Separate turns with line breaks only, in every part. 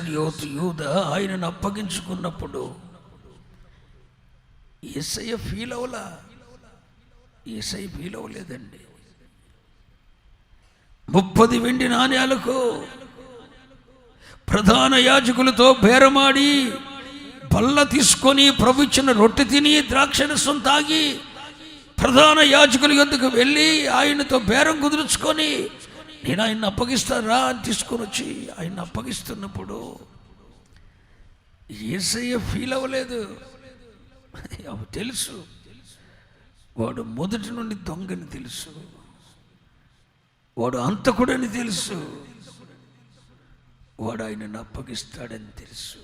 ఇస్కరియోతు యూద ఆయనను అప్పగించుకున్నప్పుడు యేసయ్య ఫీల్ అవ్వలేదండి. 30 వెండి నాణ్యాలకు ప్రధాన యాజకులతో బేరమాడి బల్ల తీసుకొని ప్రభు ఇచ్చిన రొట్టె తిని ద్రాక్షరసం తాగి ప్రధాన యాజకుల యొద్దకు వెళ్ళి ఆయనతో బేరం కుదుర్చుకొని నేను ఆయన్ని అప్పగిస్తారా అని తీసుకొని వచ్చి ఆయన అప్పగిస్తున్నప్పుడు యేసయ్య ఫీల్ అవ్వలేదు. తెలుసు వాడు మొదటి నుండి దొంగని తెలుసు, వాడు హంతకుడని తెలుసు, వాడు ఆయనను అప్పగిస్తాడని తెలుసు,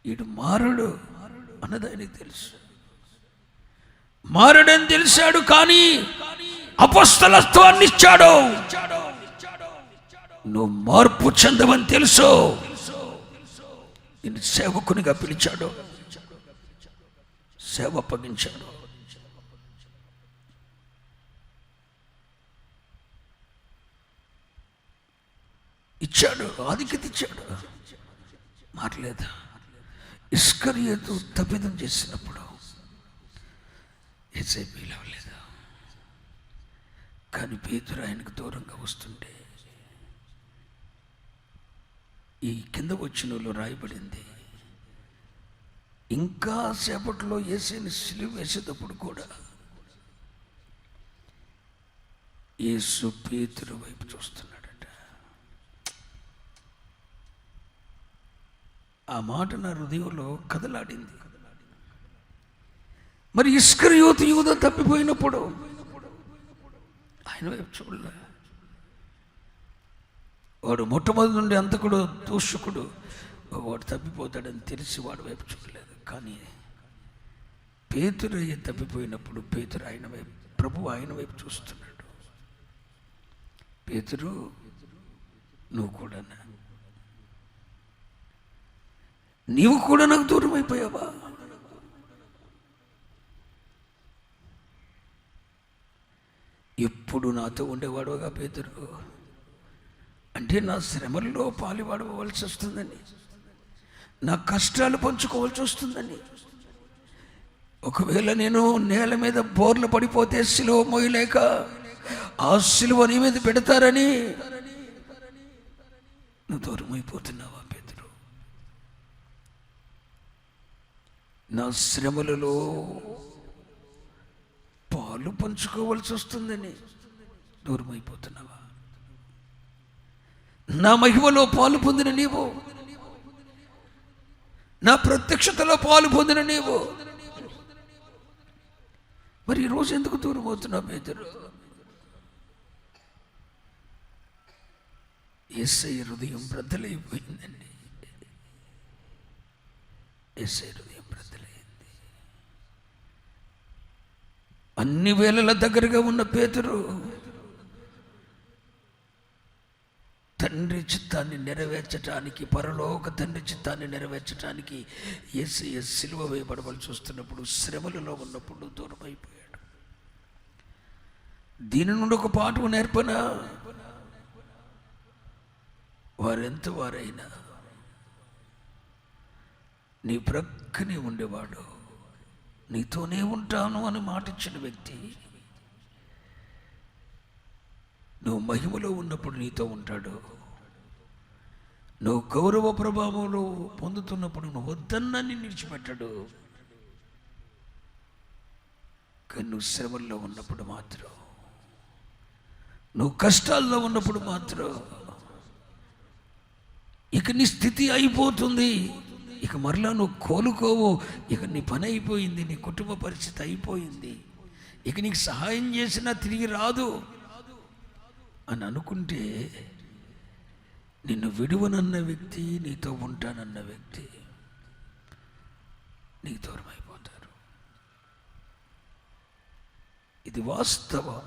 వీడు మారడు అన్నది ఆయనకు తెలుసు. మారడని తెలిసాడు, కానీ అపొస్తలత్వాన్ని ఇచ్చాడు. నువ్వు మార్పు చెందవని తెలుసు, నిన్ను సేవకునిగా పిలిచాడు, సేవ అప్పగించాడు. ఇచ్చాడు, ఆధిక్యత ఇచ్చాడు. మారలేదు. ఇస్కరియోతు తప్పిదం చేసినప్పుడు యేసయ్య పిలవలేదు, కానీ పేతురు ఆయనకు దూరంగా వస్తుంటే ఈ కింద వచ్చినలో రాయబడింది, ఇంకా సేపట్లో యేసయ్యని సిలువ వేసేటప్పుడు కూడా యేసు పేతురు వైపు చూస్తున్నాడట. ఆ మాట నా హృదయంలో కదలాడింది. మరి ఇస్కరియోతు యూదా తప్పిపోయినప్పుడు ఆయన వైపు చూడలే. వాడు మొట్టమొదటి నుండి అంతకుడు దూషకుడు, వాడు తప్పిపోతాడని తెలిసి వాడి వైపు చూడలేదు. కానీ పేతురు తప్పిపోయినప్పుడు పేతురు ఆయన వైపు, ప్రభు ఆయన వైపు చూస్తున్నాడు. పేతురు, నువ్వు కూడా నాకు దూరం అయిపోయావా? ఎప్పుడు నాతో ఉండేవాడుగా పేతురు, అంటే నా శ్రమల్లో పాలుపడవలసి వస్తుందని, నా కష్టాలు పంచుకోవాల్సి వస్తుందని. ఒకవేళ నేను నేల మీద బోర్లు పడిపోతే సిలువ మోయలేక ఆ సిలువ నీ మీద పెడతారని నువ్వు దూరం అయిపోతున్నావా పేతురు? నా శ్రమలలో పాలు పంచుకోవాల్సి వస్తుందని దూరం అయిపోతున్నావా? నా మహిమలో పాలు పొందిన నీవు, నా ప్రత్యక్షతలో పాలు పొందిన నీవు, మరి ఈరోజు ఎందుకు దూరం అవుతున్నావు పేతురు? యేసయ్య హృదయం బ్రద్దలైపోయిందండి. యేసయ్య హృదయం బ్రద్దలైంది. అన్ని వేళల దగ్గరగా ఉన్న పేతురు తండ్రి చిత్తాన్ని నెరవేర్చడానికి, పరలోక తండ్రి చిత్తాన్ని నెరవేర్చడానికి యేసయ్య సిలువ వేయబడవలసి వస్తున్నప్పుడు, శ్రమలలో ఉన్నప్పుడు దూరం అయిపోయాడు. దీని నుండి ఒక పాఠం నేర్పన, వారెంత వారైనా నీ ప్రక్కనే ఉండేవాడు, నీతోనే ఉంటాను అని మాటిచ్చిన వ్యక్తి నువ్వు మహిమలో ఉన్నప్పుడు నీతో ఉంటాడు. నువ్వు గౌరవ ప్రభావంలో పొందుతున్నప్పుడు నువ్వు వద్దన్నా నిన్ను విడిచిపెట్టాడు. కానీ నువ్వు శ్రమల్లో ఉన్నప్పుడు మాత్రం, నువ్వు కష్టాల్లో ఉన్నప్పుడు మాత్రం, ఇక నీ స్థితి అయిపోతుంది, ఇక మరలా నువ్వు కోలుకోవు, ఇక నీ పని అయిపోయింది, నీ కుటుంబ పరిస్థితి అయిపోయింది, ఇక నీకు సహాయం చేసినా తిరిగి రాదు అని అనుకుంటే, నిన్ను విడువనన్న వ్యక్తి, నీతో ఉంటానన్న వ్యక్తి నీకు దూరం అయిపోతారు. ఇది వాస్తవం.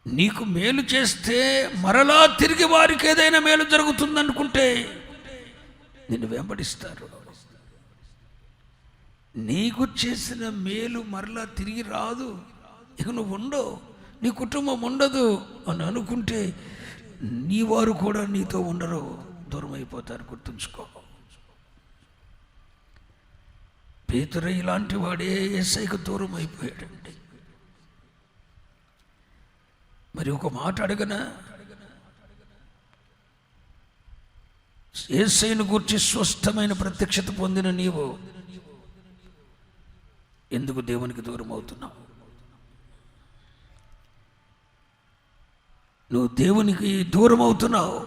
నీకు మేలు చేస్తే మరలా తిరిగి వారికి ఏదైనా మేలు జరుగుతుందనుకుంటే నిన్ను వెంబడిస్తారు. నీకు చేసిన మేలు మరలా తిరిగి రాదు, ఇక నువ్వు ఉండవు, నీ కుటుంబం ఉండదు అని అనుకుంటే నీ వారు కూడా నీతో ఉండరు, దూరం అయిపోతారు. గుర్తుంచుకో. పేతురు ఇలాంటి వాడే యేసయ్యకు దూరం అయిపోయాడండి. మరి ఒక మాట అడగనా, యేసయ్యను గూర్చి స్పష్టమైన ప్రత్యక్షత పొందిన నీవు ఎందుకు దేవునికి దూరం అవుతున్నావు? నువ్వు దేవునికి దూరం అవుతున్నావు.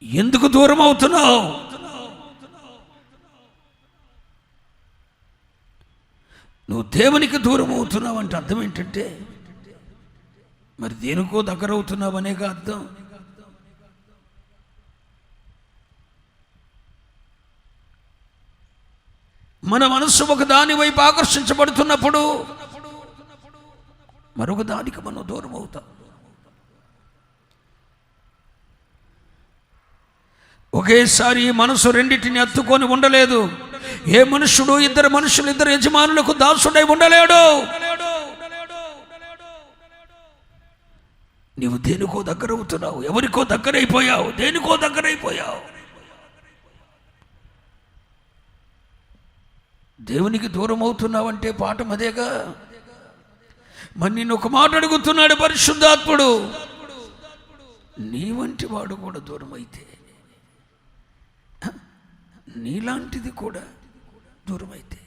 ఎందుకు దూరం అవుతున్నావు? నువ్వు దేవునికి దూరం అవుతున్నావు అంటే అర్థం ఏంటంటే, మరి దేనికో దగ్గర అవుతున్నావు అనేగా అర్థం. మన మనస్సు ఒక దాని వైపు ఆకర్షించబడుతున్నప్పుడు మరొక దానికి మనం దూరం అవుతాం. ఒకేసారి మనసు రెండింటిని అత్తుకొని ఉండలేదు. ఏ మనుషుడు ఇద్దరు యజమానులకు దాసుడై ఉండలేడు. నీవు దేనికో దగ్గర అవుతున్నావు, ఎవరికో దగ్గరైపోయావు, దేనికో దగ్గరైపోయావు. దేవునికి దూరం అవుతున్నావంటే పాఠం అదేగా. మరి నేను ఒక మాట అడుగుతున్నాడు పరిశుద్ధాత్ముడు, నీ వంటి వాడు కూడా దూరం అయితే, నీలాంటిది కూడా దూరం అయితే,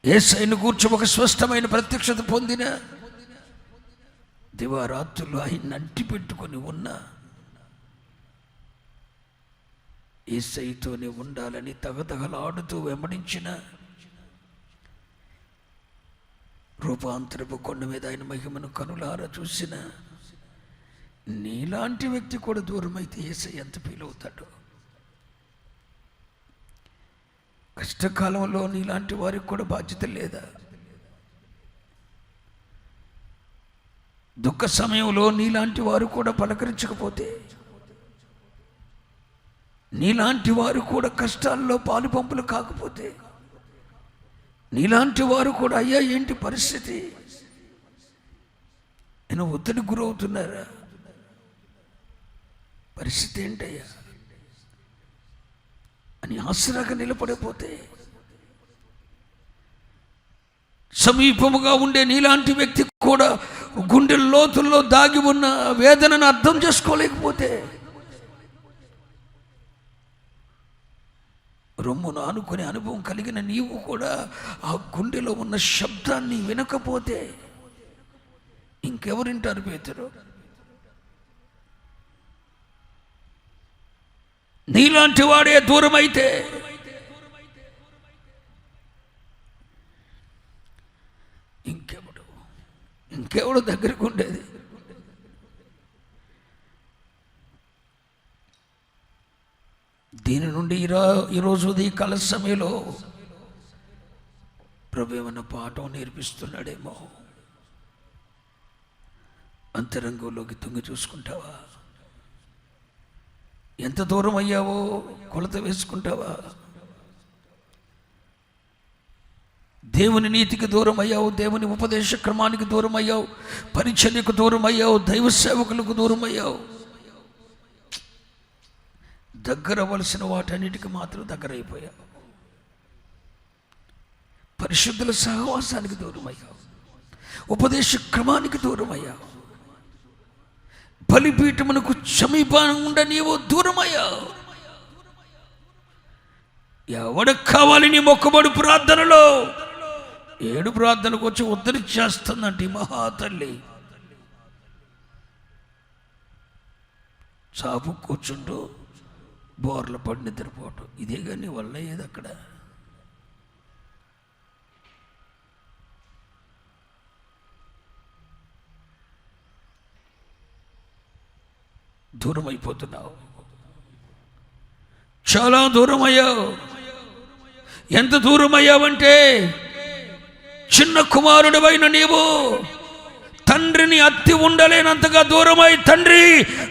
యేసయ్యను గూర్చి ఒక స్పష్టమైన ప్రత్యక్షత పొందిన దివారాత్రులు ఆయన అంటి పెట్టుకొని ఉన్న, యేసయ్యతోనే ఉండాలని తగతగలాడుతూ వెంబడించిన, రూపాంతరపు కొండ మీద ఆయన మహిమను కనులారా చూసిన నీలాంటి వ్యక్తి కూడా దూరం అయితే యేసయ్య ఎంత ఫీల్ అవుతాడు? కష్టకాలంలో నీలాంటి వారికి కూడా బాధ్యత లేదా? దుఃఖ సమయంలో నీలాంటి వారు కూడా పలకరించకపోతే, నీలాంటి వారు కూడా కష్టాల్లో పాలు పంపులు కాకపోతే, నీలాంటి వారు కూడా అయ్యా ఏంటి పరిస్థితి, నేను ఒత్తిడి గురవుతున్నారా, పరిస్థితి ఏంటయ్యా అని ఆసరాగా నిలబడిపోతే, సమీపముగా ఉండే నీలాంటి వ్యక్తి కూడా గుండె లోతుల్లో దాగి ఉన్న వేదనను అర్థం చేసుకోలేకపోతే, రొమ్మును ఆనుకునే అనుభవం కలిగిన నీవు కూడా ఆ గుండెలో ఉన్న శబ్దాన్ని వినకపోతే ఇంకెవరింటారు పేతురు? నీలాంటి వాడే దూరం అయితే ఇంకెవడు దగ్గరకు ఉండేది? దీని నుండి ఈరోజు ఈ కాల సమయంలో ప్రభు ఏమన్నా పాఠం నేర్పిస్తున్నాడేమో. అంతరంగంలోకి తొంగి చూసుకుంటావా? ఎంత దూరం అయ్యావో కొలత వేసుకుంటావా? దేవుని నీతికి దూరం అయ్యావు, దేవుని ఉపదేశ క్రమానికి దూరం అయ్యావు, పరిచర్యకు దూరం అయ్యావు, దైవ సేవకులకు దూరం అయ్యావు. దగ్గర అవ్వాల్సిన వాటన్నిటికి మాత్రం దగ్గర అయిపోయావు. పరిశుద్ధుల సహవాసానికి దూరం అయ్యావు, ఉపదేశ క్రమానికి దూరం అయ్యావు, బలిపీఠమునకు సమీపంగా నీవు దూరం అయ్యావు. ఎవడికి కావాలి నీ మొక్కుబడి ప్రార్థనలో? 7 ప్రార్థనకు వచ్చి ఉద్ధరించేస్తుందంటే మహాతల్లి. చాపు కూర్చుంటూ బోర్ల పడి నిద్రపోవటం, ఇదే కానీ వల్ల ఏది అక్కడ? దూరం అయిపోతున్నావు, చాలా దూరం అయ్యావు. ఎంత దూరం అయ్యావంటే, చిన్న కుమారుడివైన నీవు తండ్రిని అత్తి ఉండలేనంతగా దూరమై, తండ్రి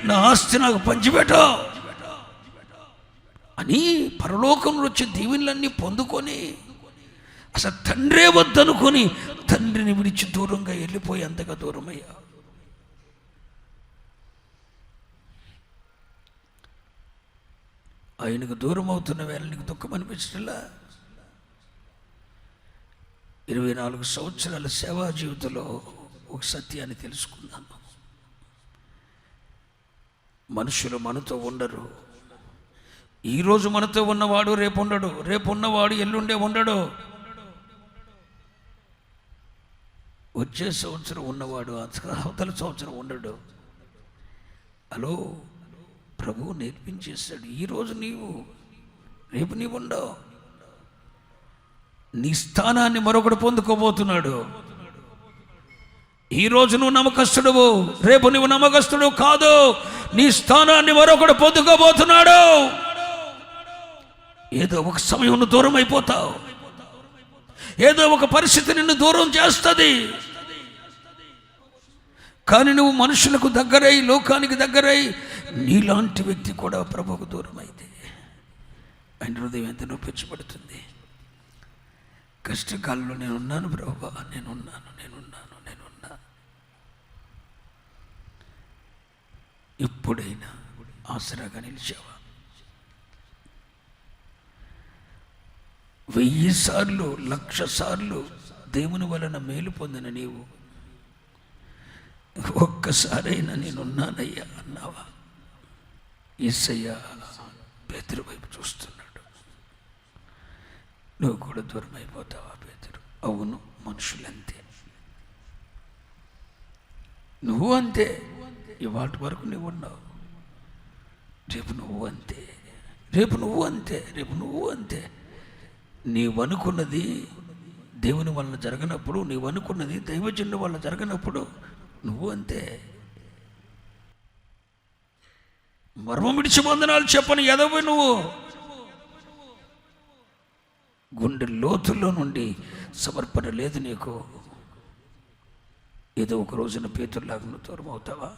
నా ఆస్తి నాకు పంచిపెట్టు అని పరలోకంలో వచ్చే దీవెనలన్నీ పొందుకొని అసలు తండ్రే వద్దనుకొని తండ్రిని విడిచి దూరంగా వెళ్ళిపోయి అంతగా దూరమయ్యా. ఆయనకు దూరం అవుతున్న వేళ నీకు దుఃఖం అనిపించట్లా? 24 సంవత్సరాల సేవా జీవితంలో ఒక సత్యాన్ని తెలుసుకున్నాను. మనుషులు మనతో ఉండరు. ఈరోజు మనతో ఉన్నవాడు రేపు ఉండడు, రేపు ఉన్నవాడు ఎల్లుండే ఉండడు. వచ్చే సంవత్సరం ఉన్నవాడు అవతల సంవత్సరం ఉండడు. హలో, ప్రభువు నేర్పించేస్తాడు. ఈరోజు నీవు, రేపు నీవు ఉండవు. నీ స్థానాన్ని మరొకడు పొందుకోబోతున్నాడు. ఈరోజు నువ్వు నమ్మకస్తుడువు, రేపు నువ్వు నమ్మకస్తుడు కాదు. నీ స్థానాన్ని మరొకడు పొందుకోబోతున్నాడు. ఏదో ఒక సమయం నువ్వు దూరం అయిపోతావు. ఏదో ఒక పరిస్థితి నిన్ను దూరం చేస్తుంది. కానీ నువ్వు మనుషులకు దగ్గరై, లోకానికి దగ్గరై, నీలాంటి వ్యక్తి కూడా ప్రభువుకు దూరం అయితే ఆయన హృదయం ఎంత నొప్పించబడుతుంది. కష్టకాలంలో నేనున్నాను ప్రభువా, నేనున్నాను. ఎప్పుడైనా ఆసరాగా నిలిచావా? 1000 సార్లు 1,00,000 సార్లు దేవుని వలన మేలు పొందిన నీవు ఒక్కసారైనా నేనున్నానయ్యా అన్నావా? యేసయ్య పేతురు వైపు చూస్తున్నాడు. నువ్వు కూడా దూరం అయిపోతావా పేతురు? అవును, మనుషులంతే. నువ్వు అంతే. ఇవాటి వరకు నువ్వు ఉన్నావు, రేపు నువ్వు అంతే, రేపు నువ్వు అంతే, రేపు నువ్వు అంతే. నీవనుకున్నది దేవుని వలన జరగనప్పుడు, నీవనుకున్నది దైవజనుల వలన జరగనప్పుడు నువ్వు అంతే. మర్మం విడిచి వందనాలు చెప్పని ఎదవి నువ్వు. గుండె లోతుల్లో నుండి సమర్పణ లేదు నీకు. ఏదో ఒక రోజున పేతురులాగా నువ్వు దూరం అవుతావా?